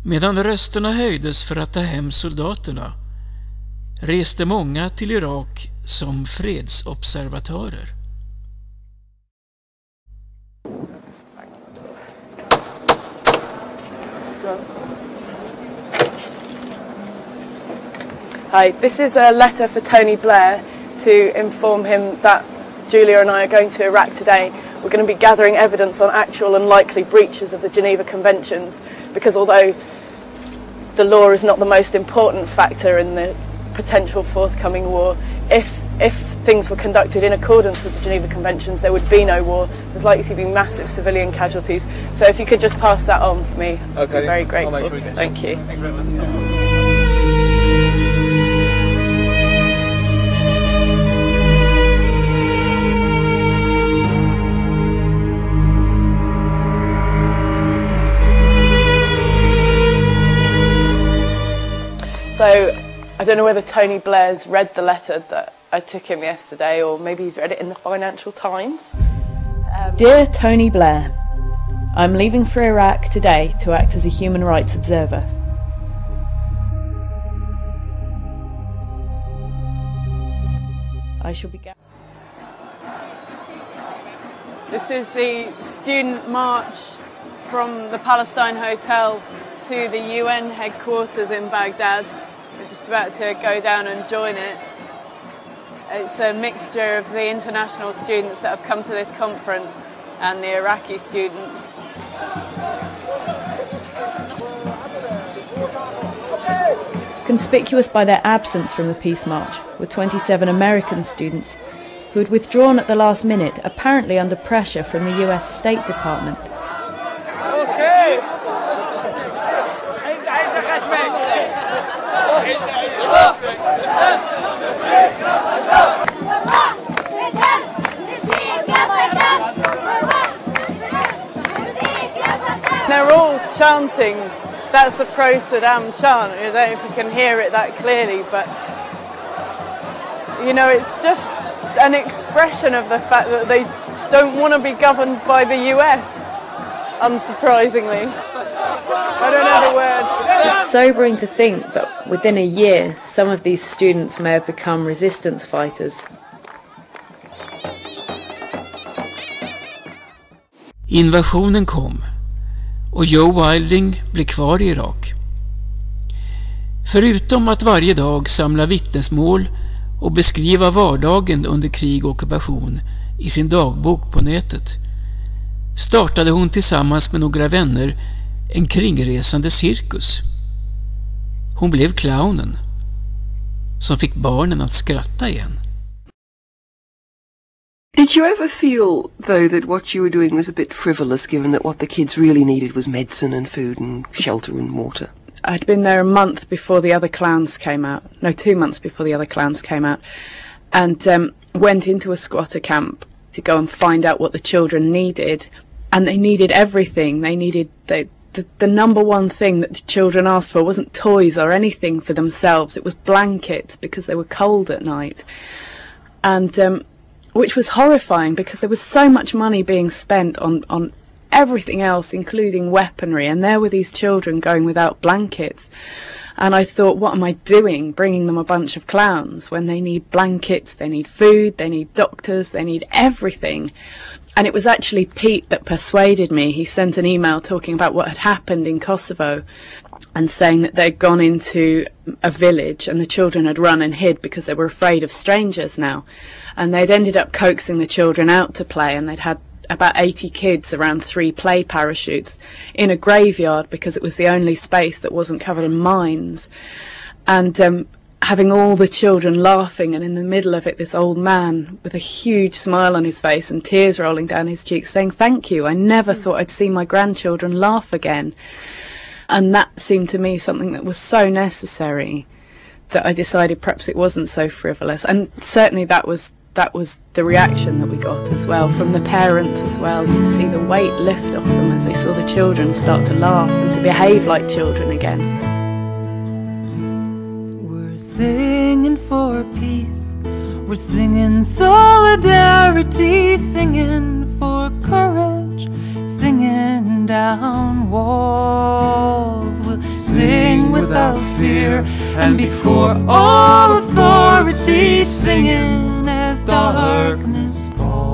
Medan rösterna höjdes för att ta hem soldaterna reste många till Irak som fredsobservatörer. Hi, this is a letter for Tony Blair to inform him that Julia and I are going to Iraq today. We're going to be gathering evidence on actual and likely breaches of the Geneva Conventions, because although the law is not the most important factor in the potential forthcoming war, if things were conducted in accordance with the Geneva Conventions, there would be no war. There's likely to be massive civilian casualties. So if you could just pass that on for me, I'd be very grateful. I'll make sure we get Thank you. Thank you very much. So, I don't know whether Tony Blair's read the letter that I took him yesterday, or maybe he's read it in the Financial Times. Dear Tony Blair, I'm leaving for Iraq today to act as a human rights observer. I shall be... This is the student march from the Palestine Hotel to the UN headquarters in Baghdad. We're just about to go down and join it. It's a mixture of the international students that have come to this conference and the Iraqi students. Conspicuous by their absence from the peace march were 27 American students who had withdrawn at the last minute, apparently under pressure from the US State Department. They're all chanting, that's a pro-Saddam chant. I don't know if you can hear it that clearly, but you know, it's just an expression of the fact that they don't want to be governed by the US, unsurprisingly. I don't know the word. It's sobering to think that within a year some of these students may have become resistance fighters. Invasionen kom och Joe Wilding blev kvar i Irak. Förutom att varje dag samla vittnesmål och beskriva vardagen under krig och ockupation i sin dagbok på nätet, startade hon tillsammans med några vänner en kringresande cirkus. Hon blev clownen som fick barnen att skratta igen. Did you ever feel, though, that what you were doing was a bit frivolous, given that what the kids really needed was medicine and food and shelter and water? I'd been there a month before the other clowns came out. No, 2 months before the other clowns came out. And went into a squatter camp to go and find out what the children needed. And they needed everything. They needed... The number one thing that the children asked for wasn't toys or anything for themselves. It was blankets, because they were cold at night. And... which was horrifying, because there was so much money being spent on everything else, including weaponry, and there were these children going without blankets. And I thought, what am I doing, bringing them a bunch of clowns when they need blankets, they need food, they need doctors, they need everything. And it was actually Pete that persuaded me. He sent an email talking about what had happened in Kosovo and saying that they'd gone into a village and the children had run and hid because they were afraid of strangers now. And they'd ended up coaxing the children out to play, and they'd had about 80 kids around 3 play parachutes in a graveyard because it was the only space that wasn't covered in mines. And having all the children laughing, and in the middle of it this old man with a huge smile on his face and tears rolling down his cheeks saying, "Thank you, I never thought I'd see my grandchildren laugh again." And that seemed to me something that was so necessary that I decided perhaps it wasn't so frivolous. And certainly that was the reaction that we got as well from the parents as well. You'd see the weight lift off them as they saw the children start to laugh and to behave like children again. We're singing for peace, we're singing solidarity, singing for courage, singing down walls. We'll without fear, and before all authority singing as darkness falls.